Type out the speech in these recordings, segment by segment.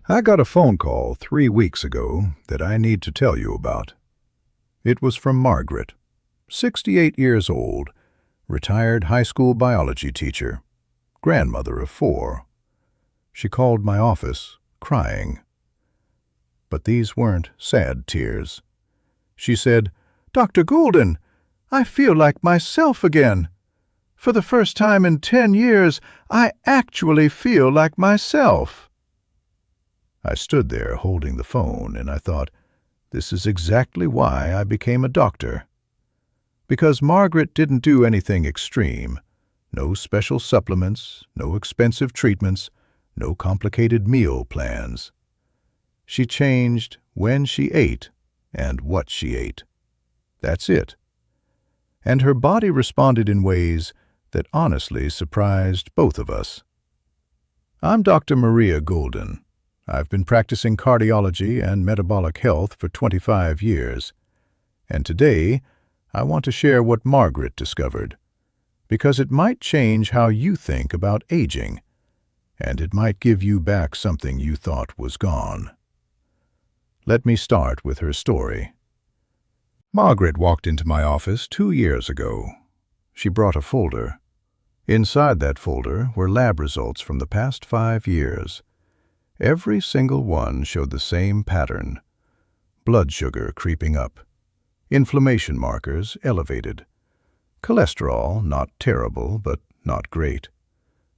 I got a phone call 3 weeks ago that I need to tell you about. It was from Margaret, 68 years old, retired high school biology teacher, grandmother of 4. She called my office, crying. But these weren't sad tears. She said, "Dr. Gulden, I feel like myself again. For the first time in 10 years, I actually feel like myself." I stood there holding the phone, and I thought, this is exactly why I became a doctor. Because Margaret didn't do anything extreme. No special supplements, no expensive treatments, no complicated meal plans. She changed when she ate and what she ate. That's it. And her body responded in ways that honestly surprised both of us. I'm Dr. Maria Gulden. I've been practicing cardiology and metabolic health for 25 years. And today, I want to share what Margaret discovered, because it might change how you think about aging, and it might give you back something you thought was gone. Let me start with her story. Margaret walked into my office 2 years ago. She brought a folder. Inside that folder were lab results from the past 5 years. Every single one showed the same pattern. Blood sugar creeping up. Inflammation markers elevated. Cholesterol not terrible, but not great.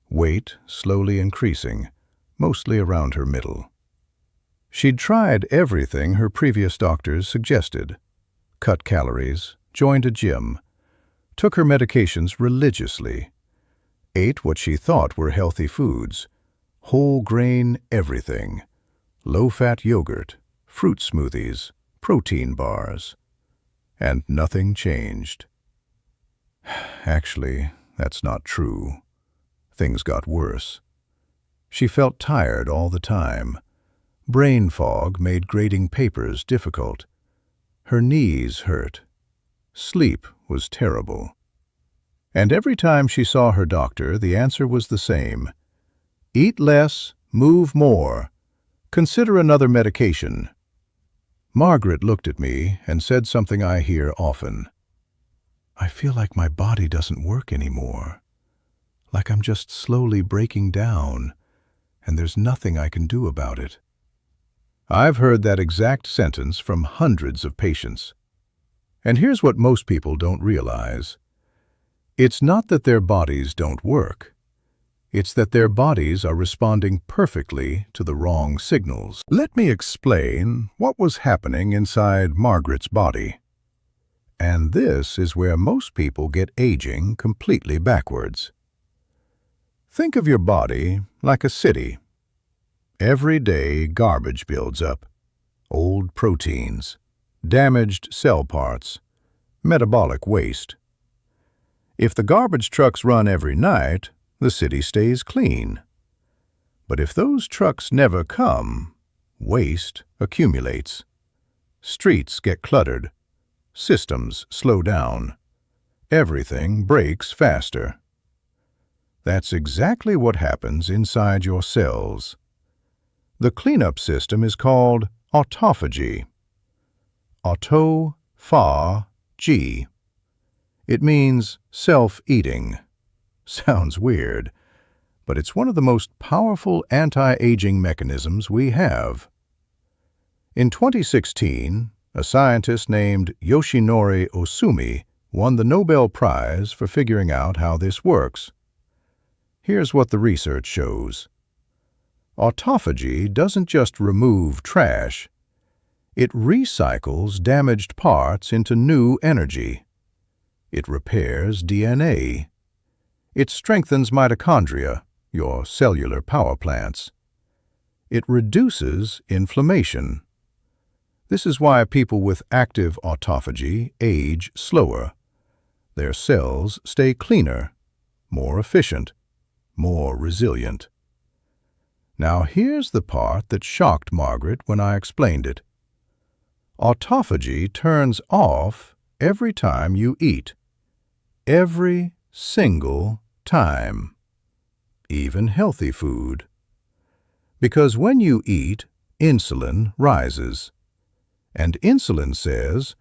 Weight slowly increasing, mostly around her middle. She'd tried everything her previous doctors suggested. Cut calories, joined a gym, took her medications religiously, ate what she thought were healthy foods, whole grain everything, low-fat yogurt, fruit smoothies, protein bars. And nothing changed. Actually, that's not true. Things got worse. She felt tired all the time. Brain fog made grading papers difficult. Her knees hurt. Sleep was terrible. And every time she saw her doctor, the answer was the same. Eat less, move more. Consider another medication. Margaret looked at me and said something I hear often. I feel like my body doesn't work anymore. Like I'm just slowly breaking down, and there's nothing I can do about it. I've heard that exact sentence from hundreds of patients. And here's what most people don't realize. It's not that their bodies don't work. It's that their bodies are responding perfectly to the wrong signals. Let me explain what was happening inside Margaret's body. And this is where most people get aging completely backwards. Think of your body like a city. Every day, garbage builds up. Old proteins, damaged cell parts, metabolic waste. If the garbage trucks run every night, the city stays clean. But if those trucks never come, waste accumulates. Streets get cluttered. Systems slow down. Everything breaks faster. That's exactly what happens inside your cells. The cleanup system is called autophagy. Auto-pha-G. It means self-eating. Sounds weird, but it's one of the most powerful anti-aging mechanisms we have. In 2016, a scientist named Yoshinori Ohsumi won the Nobel Prize for figuring out how this works. Here's what the research shows. Autophagy doesn't just remove trash. It recycles damaged parts into new energy. It repairs DNA. It strengthens mitochondria, your cellular power plants. It reduces inflammation. This is why people with active autophagy age slower. Their cells stay cleaner, more efficient, more resilient. Now here's the part that shocked Margaret when I explained it. Autophagy turns off every time you eat. Every single time. Even healthy food. Because when you eat, insulin rises. And insulin says,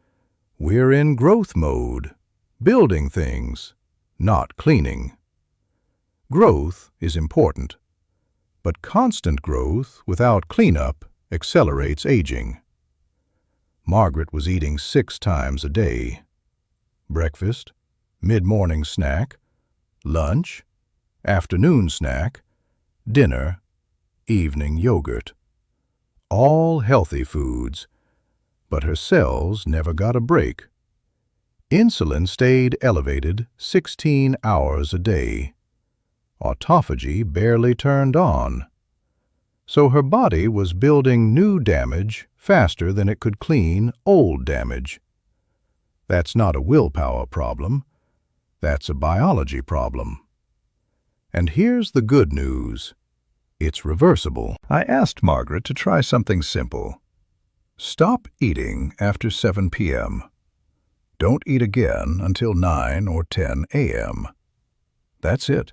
we're in growth mode, building things, not cleaning. Growth is important, but constant growth without cleanup accelerates aging. Margaret was eating 6 times a day. Breakfast, mid-morning snack, lunch, afternoon snack, dinner, evening yogurt. All healthy foods, but her cells never got a break. Insulin stayed elevated 16 hours a day. Autophagy barely turned on. So her body was building new damage faster than it could clean old damage. That's not a willpower problem. That's a biology problem. And here's the good news. It's reversible. I asked Margaret to try something simple. Stop eating after 7 p.m. Don't eat again until 9 or 10 a.m. That's it.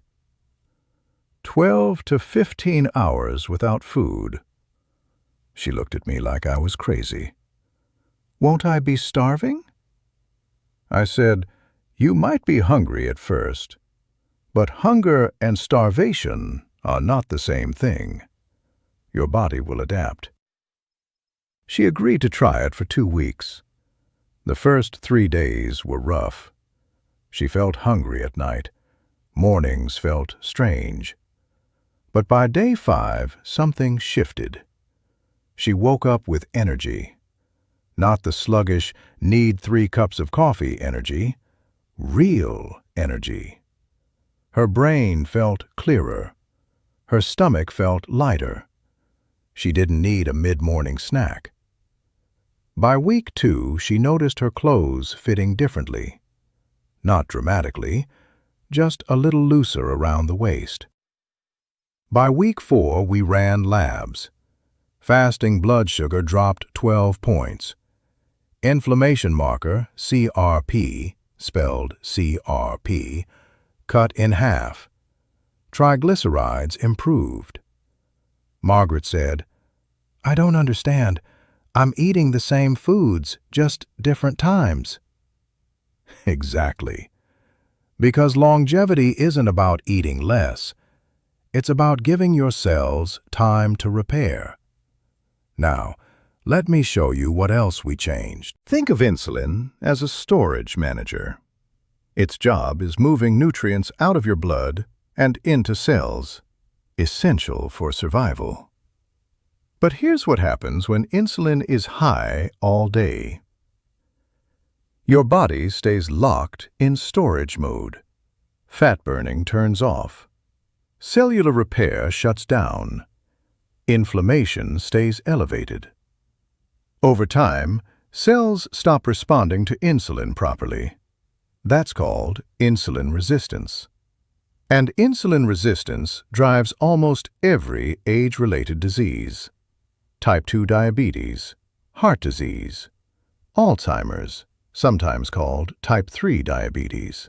12 to 15 hours without food. She looked at me like I was crazy. Won't I be starving? I said, you might be hungry at first, but hunger and starvation are not the same thing. Your body will adapt. She agreed to try it for 2 weeks. The first 3 days were rough. She felt hungry at night. Mornings felt strange. But by day 5, something shifted. She woke up with energy. Not the sluggish, need 3 cups of coffee energy. Real energy. Her brain felt clearer. Her stomach felt lighter. She didn't need a mid-morning snack. By week 2, she noticed her clothes fitting differently. Not dramatically, just a little looser around the waist. By week 4, we ran labs. Fasting blood sugar dropped 12 points. Inflammation marker, CRP, spelled CRP, cut in half. Triglycerides improved. Margaret said, I don't understand. I'm eating the same foods, just different times. Exactly. Because longevity isn't about eating less. It's about giving your cells time to repair. Now, let me show you what else we changed. Think of insulin as a storage manager. Its job is moving nutrients out of your blood and into cells, essential for survival. But here's what happens when insulin is high all day. Your body stays locked in storage mode. Fat burning turns off. Cellular repair shuts down. Inflammation stays elevated. Over time, cells stop responding to insulin properly. That's called insulin resistance. And insulin resistance drives almost every age-related disease. Type 2 diabetes, heart disease, Alzheimer's, sometimes called type 3 diabetes,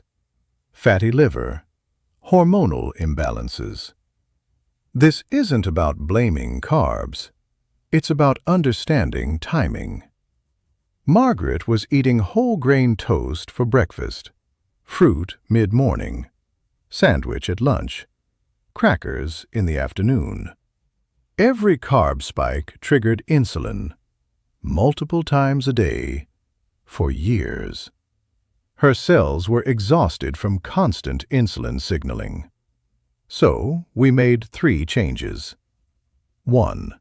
fatty liver, hormonal imbalances. This isn't about blaming carbs. It's about understanding timing. Margaret was eating whole grain toast for breakfast, fruit mid-morning, sandwich at lunch, crackers in the afternoon. Every carb spike triggered insulin, multiple times a day, for years. Her cells were exhausted from constant insulin signaling. So, we made 3 changes. 1.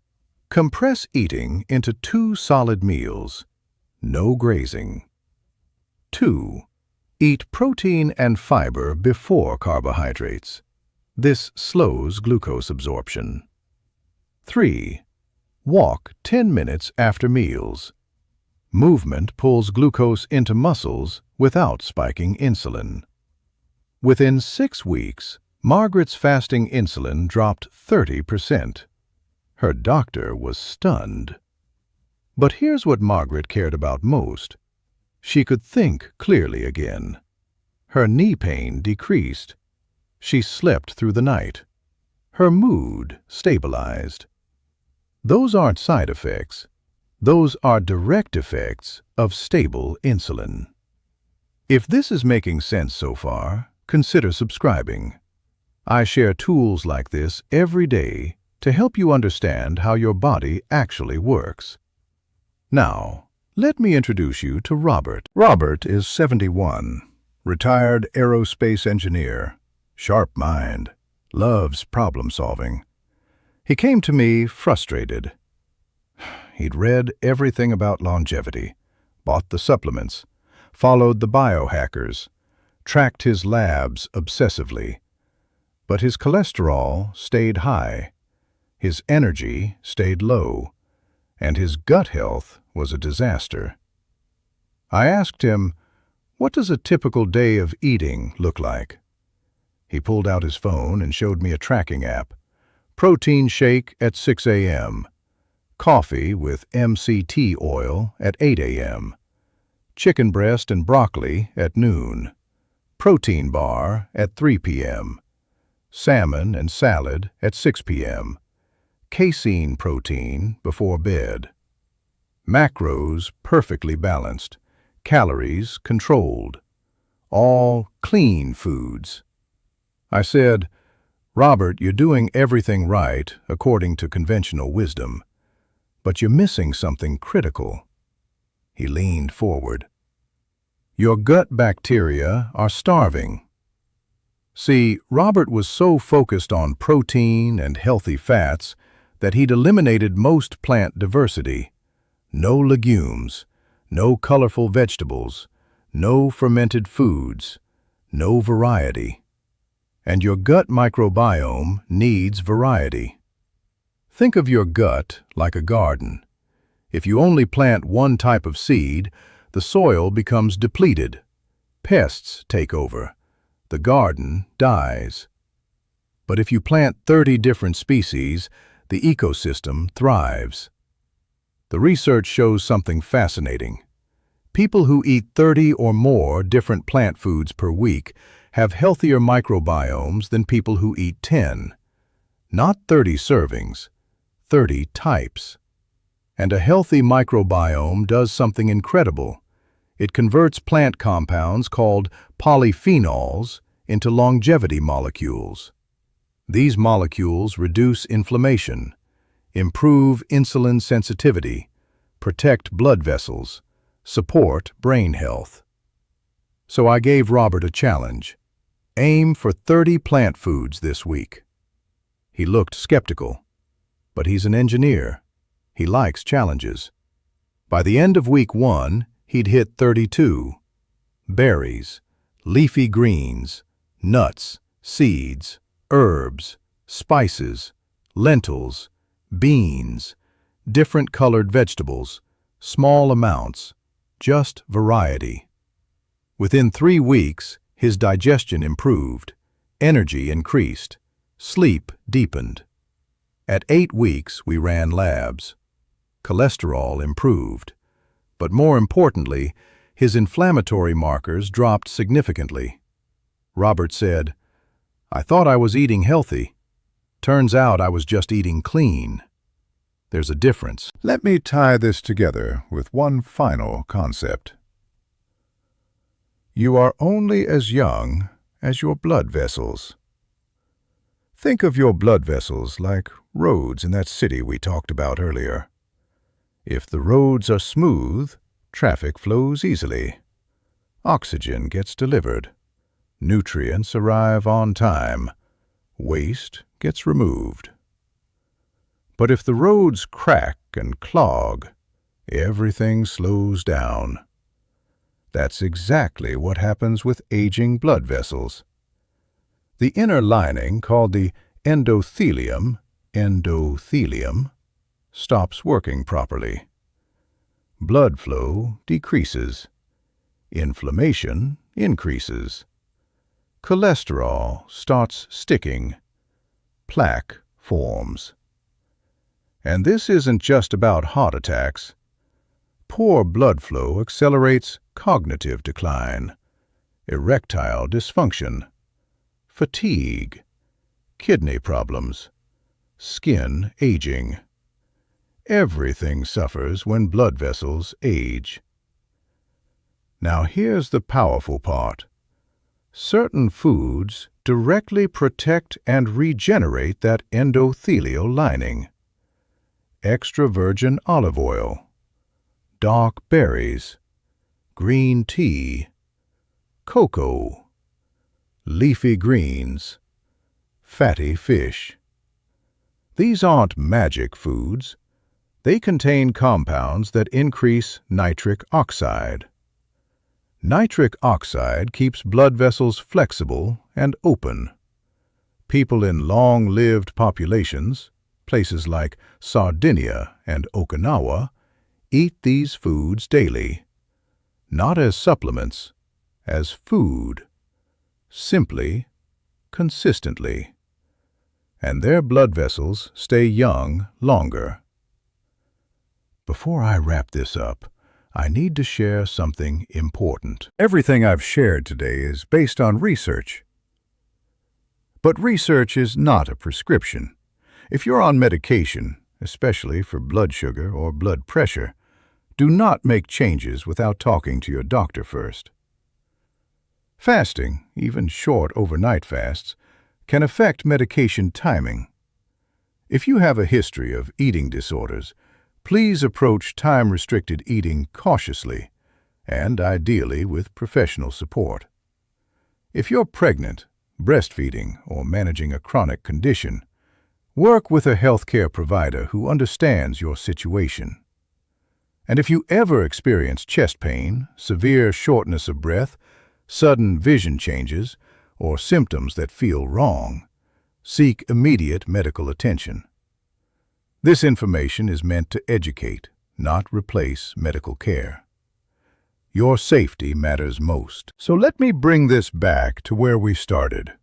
Compress eating into 2 solid meals. No grazing. 2. Eat protein and fiber before carbohydrates. This slows glucose absorption. 3. Walk 10 minutes after meals. Movement pulls glucose into muscles without spiking insulin. Within 6 weeks, Margaret's fasting insulin dropped 30%. Her doctor was stunned. But here's what Margaret cared about most. She could think clearly again. Her knee pain decreased. She slept through the night. Her mood stabilized. Those aren't side effects. Those are direct effects of stable insulin. If this is making sense so far, consider subscribing. I share tools like this every day to help you understand how your body actually works. Now, let me introduce you to Robert. Robert is 71, retired aerospace engineer, sharp mind, loves problem solving. He came to me frustrated. He'd read everything about longevity, bought the supplements, followed the biohackers, tracked his labs obsessively. But his cholesterol stayed high, his energy stayed low, and his gut health was a disaster. I asked him, "What does a typical day of eating look like?" He pulled out his phone and showed me a tracking app. Protein shake at 6 a.m., coffee with MCT oil at 8 a.m., chicken breast and broccoli at noon, protein bar at 3 p.m., salmon and salad at 6 p.m., casein protein before bed. Macros perfectly balanced, calories controlled, all clean foods. I said, "Robert, you're doing everything right according to conventional wisdom, but you're missing something critical." He leaned forward. "Your gut bacteria are starving." See, Robert was so focused on protein and healthy fats that he'd eliminated most plant diversity. No legumes, no colorful vegetables, no fermented foods, no variety. And your gut microbiome needs variety. Think of your gut like a garden. If you only plant one type of seed, the soil becomes depleted. Pests take over. The garden dies. But if you plant 30 different species, the ecosystem thrives. The research shows something fascinating. People who eat 30 or more different plant foods per week have healthier microbiomes than people who eat 10. Not 30 servings, 30 types. And a healthy microbiome does something incredible. It converts plant compounds called polyphenols into longevity molecules. These molecules reduce inflammation, improve insulin sensitivity, protect blood vessels, support brain health. So I gave Robert a challenge. Aim for 30 plant foods this week. He looked skeptical, but he's an engineer. He likes challenges. By the end of week 1, he'd hit 32. Berries, leafy greens, nuts, seeds, herbs, spices, lentils, beans, different colored vegetables, small amounts, just variety. Within 3 weeks, his digestion improved, energy increased, sleep deepened. At 8 weeks, we ran labs. Cholesterol improved, but more importantly, his inflammatory markers dropped significantly. Robert said, "I thought I was eating healthy. Turns out I was just eating clean." There's a difference. Let me tie this together with one final concept. You are only as young as your blood vessels. Think of your blood vessels like roads in that city we talked about earlier. If the roads are smooth, traffic flows easily. Oxygen gets delivered. Nutrients arrive on time. Waste gets removed. But if the roads crack and clog, everything slows down. That's exactly what happens with aging blood vessels. The inner lining, called the endothelium, stops working properly. Blood flow decreases. Inflammation increases. Cholesterol starts sticking. Plaque forms. And this isn't just about heart attacks. Poor blood flow accelerates cognitive decline, erectile dysfunction, fatigue, kidney problems, skin aging. Everything suffers when blood vessels age. Now here's the powerful part. Certain foods directly protect and regenerate that endothelial lining. Extra virgin olive oil, dark berries, green tea, cocoa, leafy greens, fatty fish. These aren't magic foods. They contain compounds that increase nitric oxide. Nitric oxide keeps blood vessels flexible and open. People in long-lived populations, places like Sardinia and Okinawa, eat these foods daily, not as supplements, as food, simply, consistently. And their blood vessels stay young longer. Before I wrap this up, I need to share something important. Everything I've shared today is based on research. But research is not a prescription. If you're on medication, especially for blood sugar or blood pressure, do not make changes without talking to your doctor first. Fasting, even short overnight fasts, can affect medication timing. If you have a history of eating disorders, please approach time-restricted eating cautiously and ideally with professional support. If you're pregnant, breastfeeding, or managing a chronic condition, work with a healthcare provider who understands your situation. And if you ever experience chest pain, severe shortness of breath, sudden vision changes, or symptoms that feel wrong, seek immediate medical attention. This information is meant to educate, not replace medical care. Your safety matters most. So let me bring this back to where we started.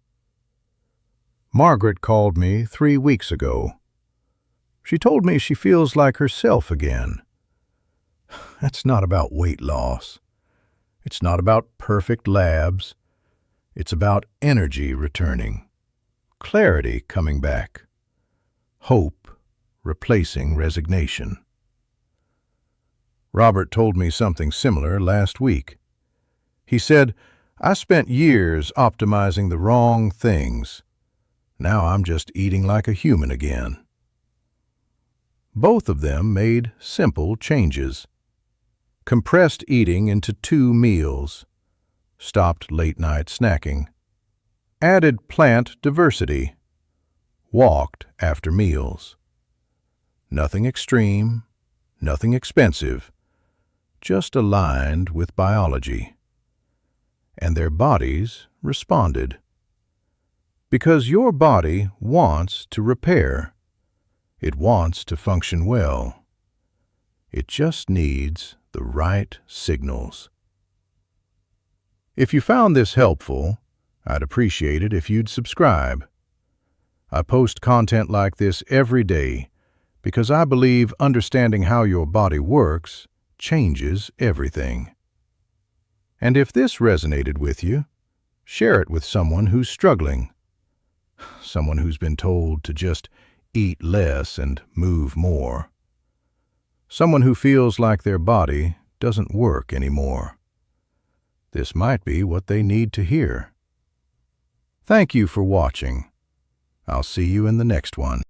Margaret called me 3 weeks ago. She told me she feels like herself again. That's not about weight loss. It's not about perfect labs. It's about energy returning, clarity coming back, hope replacing resignation. Robert told me something similar last week. He said, "I spent years optimizing the wrong things. Now I'm just eating like a human again." Both of them made simple changes. Compressed eating into 2 meals, stopped late-night snacking, added plant diversity, walked after meals. Nothing extreme, nothing expensive, just aligned with biology. And their bodies responded. Because your body wants to repair. It wants to function well. It just needs the right signals. If you found this helpful, I'd appreciate it if you'd subscribe. I post content like this every day because I believe understanding how your body works changes everything. And if this resonated with you, share it with someone who's struggling, someone who's been told to just eat less and move more, someone who feels like their body doesn't work anymore. This might be what they need to hear. Thank you for watching. I'll see you in the next one.